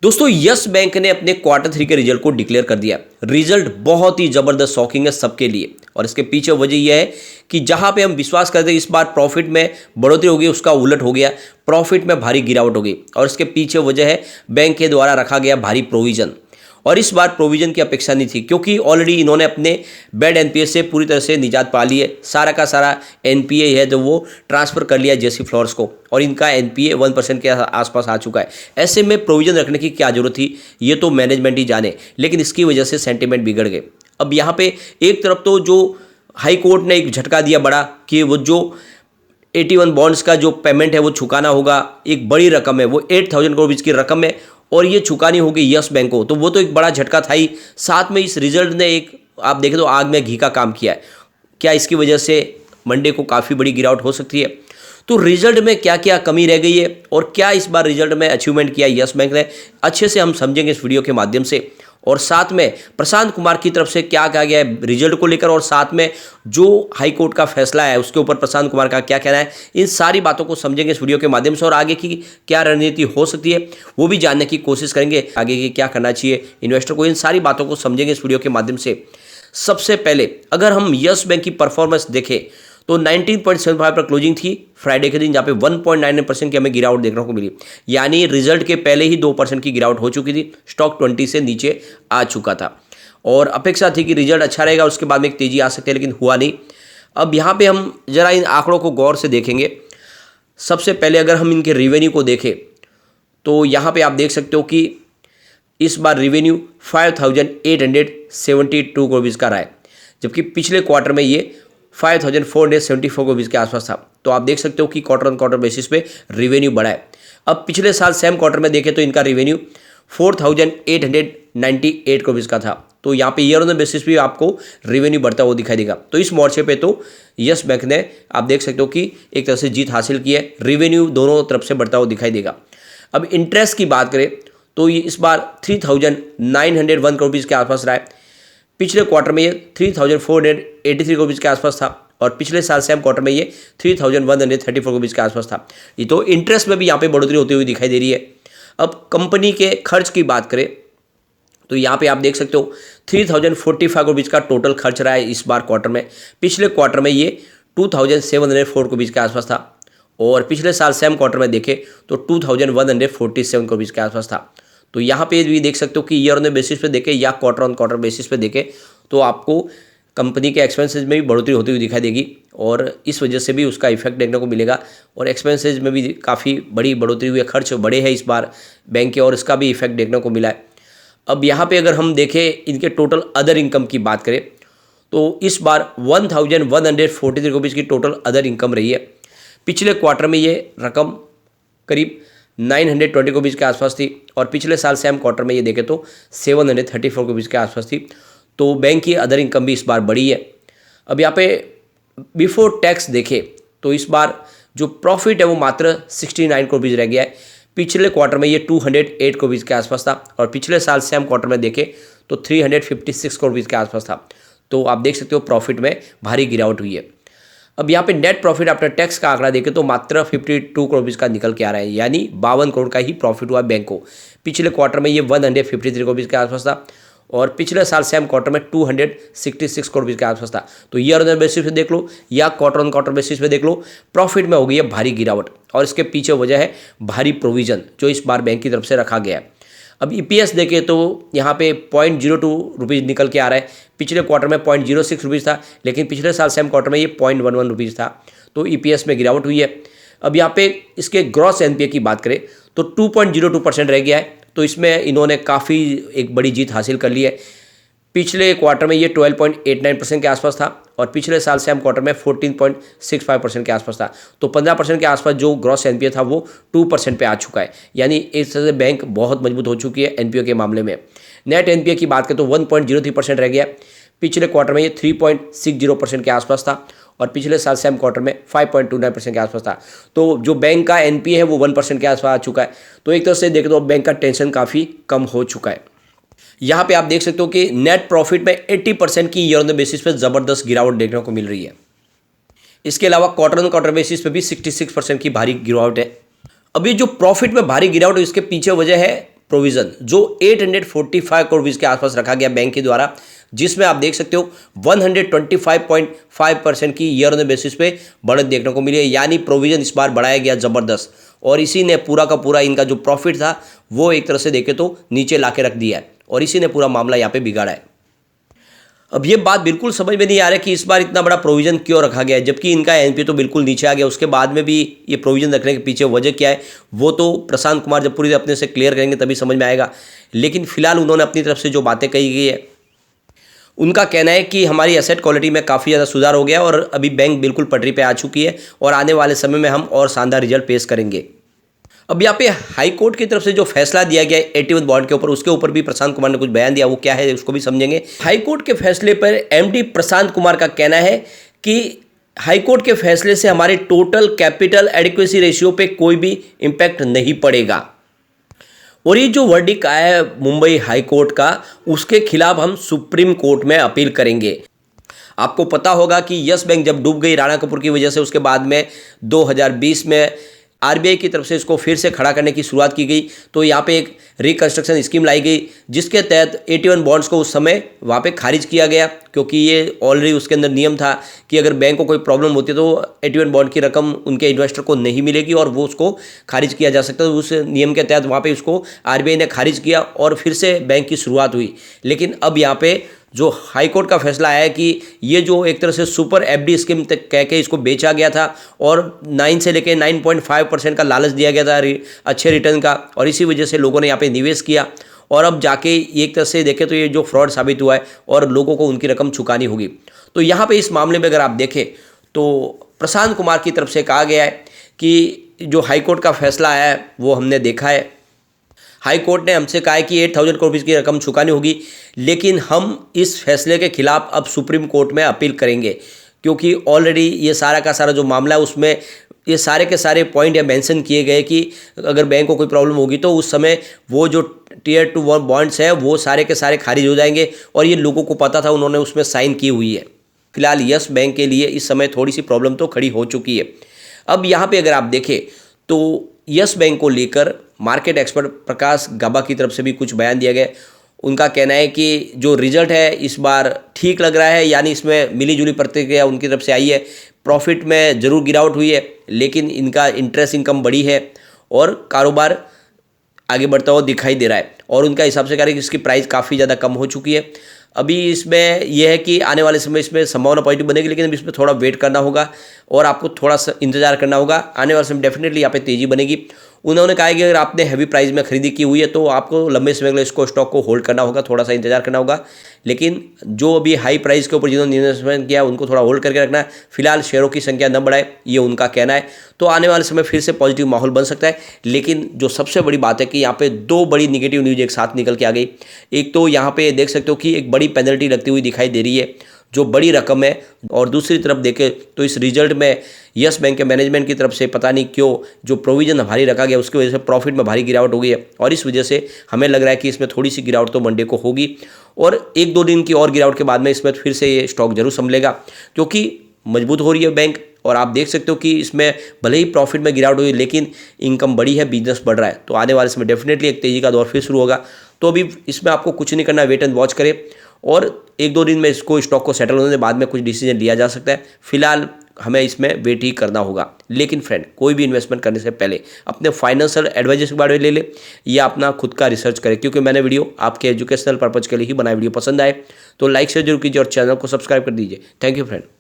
दोस्तों yes bank ने अपने क्वार्टर 3 के रिजल्ट को डिक्लेयर कर दिया। रिजल्ट बहुत ही जबरदस्त शॉकिंग है सबके लिए और इसके पीछे वजह यह है कि जहां पे हम विश्वास करते हैं इस बार प्रॉफिट में बढ़ोतरी होगी, उसका उलट हो गया। प्रॉफिट में भारी गिरावट हो गई और इसके पीछे वजह है बैंक के द्वारा रखा गया भारी प्रोविजन। और इस बार प्रोविजन की अपेक्षा नहीं थी क्योंकि ऑलरेडी इन्होंने अपने बैड एनपीए से पूरी तरह से निजात पा ली है। सारा का सारा एनपीए है जो वो ट्रांसफर कर लिया जेसी फ्लोर्स को और इनका एनपीए 1% के आसपास आ चुका है। ऐसे में प्रोविजन रखने की क्या जरूरत थी, ये तो मैनेजमेंट ही जाने, लेकिन इसकी वजह से सेंटिमेंट बिगड़ गए। अब यहाँ पे एक तरफ तो जो हाई कोर्ट ने एक झटका दिया बड़ा कि वो जो 81 बॉन्ड्स का जो पेमेंट है वो चुकाना होगा, एक बड़ी रकम है, वो 8,000 करोड़ की रकम है और ये चुकानी होगी यस बैंक को, तो वो तो एक बड़ा झटका था ही। साथ में इस रिजल्ट ने एक आप देखें तो आग में घी का काम किया है। क्या इसकी वजह से मंडे को काफ़ी बड़ी गिरावट हो सकती है? तो रिजल्ट में क्या क्या कमी रह गई है और क्या इस बार रिजल्ट में अचीवमेंट किया यस बैंक ने, अच्छे से हम समझेंगे इस वीडियो के माध्यम से। और साथ में प्रशांत कुमार की तरफ से क्या कहा गया है रिजल्ट को लेकर और साथ में जो हाई कोर्ट का फैसला है उसके ऊपर प्रशांत कुमार का क्या कहना है, इन सारी बातों को समझेंगे इस वीडियो के माध्यम से और आगे की क्या रणनीति हो सकती है वो भी जानने की कोशिश करेंगे। आगे की क्या करना चाहिए इन्वेस्टर को, इन सारी बातों को समझेंगे इस वीडियो के माध्यम से। सबसे पहले अगर हम यस बैंक की परफॉर्मेंस देखें तो 19.75 पर क्लोजिंग थी फ्राइडे के दिन, जहाँ पे 1.99% की हमें गिरावट देखने को मिली। यानी रिजल्ट के पहले ही 2% की गिरावट हो चुकी थी, स्टॉक 20 से नीचे आ चुका था और अपेक्षा थी कि रिजल्ट अच्छा रहेगा, उसके बाद में एक तेजी आ सकती है, लेकिन हुआ नहीं। अब यहाँ पे हम जरा इन आंकड़ों को गौर से देखेंगे। सबसे पहले अगर हम इनके रेवेन्यू को देखें तो यहाँ पे आप देख सकते हो कि इस बार रेवेन्यू 5,872 करोड़ रुपीज़ का रहा है, जबकि पिछले क्वार्टर में ये 5,474 करोड़ रुपीज़ के आसपास था। तो आप देख सकते हो कि क्वार्टर ऑन क्वार्टर बेसिस पे रेवेन्यू बढ़ा है। अब पिछले साल सेम क्वार्टर में देखें तो इनका रेवेन्यू 4,898 करोड़ रुपीज़ का था। तो यहाँ पे ईयर ऑन बेसिस भी आपको रेवेन्यू बढ़ता हुआ दिखाई देगा। तो इस मोर्चे पे तो यस बैंक ने आप देख सकते हो कि एक तरह से जीत हासिल की है, रेवेन्यू दोनों तरफ से बढ़ता हुआ दिखाई देगा। अब इंटरेस्ट की बात करें तो ये इस बार 3,901 करोड़ रुपीज़ के आसपास रहा है। पिछले क्वार्टर में ये 3,483 करोड़ रुपीज़ के आसपास था और पिछले साल सेम क्वार्टर में ये 3,134 करोड़ रुपीज़ के आसपास था। ये तो इंटरेस्ट में भी यहाँ पे बढ़ोतरी होती हुई दिखाई दे रही है। अब कंपनी के खर्च की बात करें तो यहाँ पे आप देख सकते हो 3,045 करोड़ रुपीज़ का टोटल खर्च रहा है इस बार क्वार्टर में। पिछले क्वार्टर में ये 2,704 करोड़ रुपीज़ के आसपास था और पिछले साल सेम क्वार्टर में देखें तो 2,147 करोड़ रुपीज़ के आसपास था। तो यहाँ पे भी देख सकते हो कि ईयर ऑन बेसिस पे देखें या क्वार्टर ऑन क्वार्टर बेसिस पे देखें तो आपको कंपनी के एक्सपेंसेज में भी बढ़ोतरी होती हुई दिखाई देगी और इस वजह से भी उसका इफेक्ट देखने को मिलेगा। और एक्सपेंसेज में भी काफ़ी बड़ी बढ़ोतरी हुई है, खर्च बढ़े हैं इस बार बैंक के और इसका भी इफेक्ट देखने को मिला है। अब यहाँ पे अगर हम देखें इनके टोटल अदर इनकम की बात करें तो इस बार 1,143 रुपीज़ की टोटल अदर इनकम रही है। पिछले क्वार्टर में ये रकम करीब 920 रुपीज़ के आसपास थी और पिछले साल सेम क्वार्टर में ये देखें तो 734 रुपीज़ के आसपास थी। तो बैंक की अदर इनकम भी इस बार बढ़ी है। अब यहाँ पे बिफोर टैक्स देखें तो इस बार जो प्रॉफिट है वो मात्र 69 करोड़ रुपीज़ रह गया है। पिछले क्वार्टर में ये 208 करोड़ रुपीज़ के आसपास था और पिछले साल सेम क्वार्टर में देखें तो 356 करोड़ रुपीज़ के आसपास था। तो आप देख सकते हो प्रॉफिट में भारी गिरावट हुई है। अब यहाँ पे नेट प्रॉफिट आफ्टर टैक्स का आंकड़ा देखें तो मात्र 52 करोड़ रुपीज़ का निकल के आ रहा है, यानी 52 करोड़ का ही प्रॉफिट हुआ बैंक को। पिछले क्वार्टर में ये 153 करोड़ रुपीज़ के आसपास था और पिछले साल सेम क्वार्टर में 266 करोड़ रुपीज़ के आसपास था। तो ईयर ऑन बेसिस पे देख लो या क्वार्टर ऑन क्वार्टर बेसिस पे देख लो, प्रॉफिट में हो गई है भारी गिरावट और इसके पीछे वजह है भारी प्रोविजन जो इस बार बैंक की तरफ से रखा गया है। अब ईपीएस देखें तो यहाँ पे 0.02 रुपीज़ निकल के आ रहा है। पिछले क्वार्टर में 0.06 रुपीज़ था, लेकिन पिछले साल सेम क्वार्टर में ये 0.11 रुपीज़ था। तो ईपीएस में गिरावट हुई है। अब यहाँ पे इसके ग्रॉस एनपीए की बात करें तो 2.02% रह गया है। तो इसमें इन्होंने काफ़ी एक बड़ी जीत हासिल कर ली है। पिछले क्वार्टर में ये 12.89% के आसपास था और पिछले साल सेम क्वार्टर में 14.65% के आसपास था। तो 15% के आसपास जो ग्रॉस एनपीए था वो 2% पे आ चुका है, यानी इस तरह से बैंक बहुत मजबूत हो चुकी है एनपीए के मामले में। नेट एनपीए की बात करें तो 1.03% रह गया। पिछले क्वार्टर में ये 3.60% के आसपास था और पिछले साल सेम क्वार्टर में 5.29% के आसपास था। तो जो बैंक का एनपीए है वो 1% के आसपास आ चुका है। तो एक तरह से देखें तो बैंक का टेंशन काफ़ी कम हो चुका है। यहाँ पे आप देख सकते हो कि नेट प्रॉफिट में 80% की ईयर ऑन बेसिस पे ज़बरदस्त गिरावट देखने को मिल रही है। इसके अलावा क्वार्टर ऑन क्वार्टर बेसिस पे भी 66% की भारी गिरावट है। अब ये जो प्रॉफिट में भारी गिरावट है इसके पीछे वजह है प्रोविज़न जो 845 करोड़ रुपीज़ के आसपास रखा गया बैंक के द्वारा, जिसमें आप देख सकते हो 125.5% की ईयर ऑन बेसिस पे बढ़त देखने को मिली है। यानी प्रोविज़न इस बार बढ़ाया गया ज़बरदस्त, और इसी ने पूरा का पूरा इनका जो प्रॉफिट था वो एक तरह से देखे तो नीचे ला के रख दिया है, और इसी ने पूरा मामला यहाँ पे बिगाड़ा है। अब ये बात बिल्कुल समझ में नहीं आ रहा कि इस बार इतना बड़ा प्रोविज़न क्यों रखा गया है, जबकि इनका एनपीए तो बिल्कुल नीचे आ गया। उसके बाद में भी ये प्रोविज़न रखने के पीछे वजह क्या है वो तो प्रशांत कुमार जब पूरी अपने से क्लियर करेंगे तभी समझ में आएगा। लेकिन फिलहाल उन्होंने अपनी तरफ से जो बातें कही गई है, उनका कहना है कि हमारी एसेट क्वालिटी में काफ़ी ज़्यादा सुधार हो गया और अभी बैंक बिल्कुल पटरी पे आ चुकी है और आने वाले समय में हम और शानदार रिजल्ट पेश करेंगे। अब यहाँ पे हाई कोर्ट की तरफ से जो फैसला दिया गया है 81 बॉन्ड के ऊपर, उसके ऊपर भी प्रशांत कुमार ने कुछ बयान दिया, वो क्या है उसको भी समझेंगे। हाई कोर्ट के फैसले पर एमडी प्रशांत कुमार का कहना है कि हाई कोर्ट के फैसले से हमारे टोटल कैपिटल एडिक्वेसी रेशियो पे कोई भी इम्पैक्ट नहीं पड़ेगा, और ये जो वर्डिक्ट आया है मुंबई हाई कोर्ट का, उसके खिलाफ हम सुप्रीम कोर्ट में अपील करेंगे। आपको पता होगा कि यस बैंक जब डूब गई राणा कपूर की वजह से, उसके बाद में 2020 में आरबीआई की तरफ से इसको फिर से खड़ा करने की शुरुआत की गई। तो यहाँ पे एक रिकंस्ट्रक्शन स्कीम लाई गई, जिसके तहत 81 बॉन्ड्स को उस समय वहाँ पे खारिज किया गया, क्योंकि ये ऑलरेडी उसके अंदर नियम था कि अगर बैंक को कोई प्रॉब्लम होती है तो 81 बॉन्ड की रकम उनके इन्वेस्टर को नहीं मिलेगी और वो उसको खारिज किया जा सकता है। उस नियम के तहत वहाँ पे उसको आरबीआई ने खारिज किया और फिर से बैंक की शुरुआत हुई। लेकिन अब यहाँ पे जो हाई कोर्ट का फैसला आया कि ये जो एक तरह से सुपर एफडी स्कीम तक कह के इसको बेचा गया था और 9 से लेकर 9.5% का लालच दिया गया था अच्छे रिटर्न का, और इसी वजह से लोगों ने यहाँ पे निवेश किया, और अब जाके एक तरह से देखें तो ये जो फ्रॉड साबित हुआ है और लोगों को उनकी रकम चुकानी होगी। तो यहाँ पे इस मामले में अगर आप देखें तो प्रशांत कुमार की तरफ से कहा गया है कि जो हाई कोर्ट का फैसला आया है वो हमने देखा है। हाई कोर्ट ने हमसे कहा है कि 8,000 करोड़ रुपये की रकम चुकानी होगी, लेकिन हम इस फैसले के खिलाफ अब सुप्रीम कोर्ट में अपील करेंगे, क्योंकि ऑलरेडी ये सारा का सारा जो मामला है उसमें ये सारे के सारे पॉइंट ये मेंशन किए गए कि अगर बैंक को कोई प्रॉब्लम होगी तो उस समय वो जो Tier 2 बॉन्ड्स हैं वो सारे के सारे खारिज हो जाएंगे, और ये लोगों को पता था, उन्होंने उसमें साइन की हुई है। फिलहाल यस बैंक के लिए इस समय थोड़ी सी प्रॉब्लम तो खड़ी हो चुकी है। अब यहाँ पर अगर आप देखें तो यस बैंक को लेकर मार्केट एक्सपर्ट प्रकाश गाबा की तरफ से भी कुछ बयान दिया गया। उनका कहना है कि जो रिजल्ट है इस बार ठीक लग रहा है, यानी इसमें मिली जुली प्रतिक्रिया उनकी तरफ से आई है। प्रॉफिट में ज़रूर गिरावट हुई है, लेकिन इनका इंटरेस्ट इनकम बढ़ी है और कारोबार आगे बढ़ता हुआ दिखाई दे रहा है, और उनका हिसाब से कह रहे हैं कि इसकी प्राइस काफ़ी ज़्यादा कम हो चुकी है। अभी इसमें यह है कि आने वाले समय इसमें संभावना पॉजिटिव बनेगी, लेकिन अभी इसमें थोड़ा वेट करना होगा और आपको थोड़ा सा इंतजार करना होगा। आने वाले समय डेफिनेटली यहाँ पे तेज़ी बनेगी। उन्होंने कहा कि अगर आपने हैवी प्राइस में खरीदी की हुई है तो आपको लंबे समय के लिए इसको स्टॉक को होल्ड करना होगा, थोड़ा सा इंतजार करना होगा। लेकिन जो अभी हाई प्राइस के ऊपर जिन्होंने इन्वेस्टमेंट किया उनको थोड़ा होल्ड करके रखना है। फिलहाल शेयरों की संख्या न बढ़ाए, ये उनका कहना है। तो आने वाले समय फिर से पॉजिटिव माहौल बन सकता है। लेकिन जो सबसे बड़ी बात है कि यहाँ पे दो बड़ी निगेटिव न्यूज़ एक साथ निकल के आ गई। एक तो यहाँ पे देख सकते हो कि एक बड़ी पेनल्टी लगती हुई दिखाई दे रही है, जो बड़ी रकम है, और दूसरी तरफ देखें तो इस रिजल्ट में यस बैंक के मैनेजमेंट की तरफ से पता नहीं क्यों जो प्रोविज़न भारी रखा गया उसकी वजह से प्रॉफिट में भारी गिरावट हो गई है, और इस वजह से हमें लग रहा है कि इसमें थोड़ी सी गिरावट तो मंडे को होगी, और 1-2 दिन की और गिरावट के बाद में इसमें फिर से ये स्टॉक जरूर संभलेगा, क्योंकि मजबूत हो रही है बैंक। और आप देख सकते हो कि इसमें भले ही प्रॉफिट में गिरावट हुई, लेकिन इनकम बढ़ी है, बिजनेस बढ़ रहा है। तो आने वाले समय डेफिनेटली एक तेज़ी का दौर फिर शुरू होगा। तो अभी इसमें आपको कुछ नहीं करना, वेट एंड वॉच करें, और 1-2 दिन में इसको स्टॉक को सेटल होने के बाद में कुछ डिसीजन लिया जा सकता है। फिलहाल हमें इसमें वेट ही करना होगा। लेकिन फ्रेंड, कोई भी इन्वेस्टमेंट करने से पहले अपने फाइनेंशियल एडवाइजर्स के बारे में ले ले या अपना खुद का रिसर्च करें, क्योंकि मैंने वीडियो आपके एजुकेशनल पर्पज़ के लिए ही बनाई। वीडियो पसंद आए तो लाइक शेयर जरूर कीजिए और चैनल को सब्सक्राइब कर दीजिए। Thank you friend.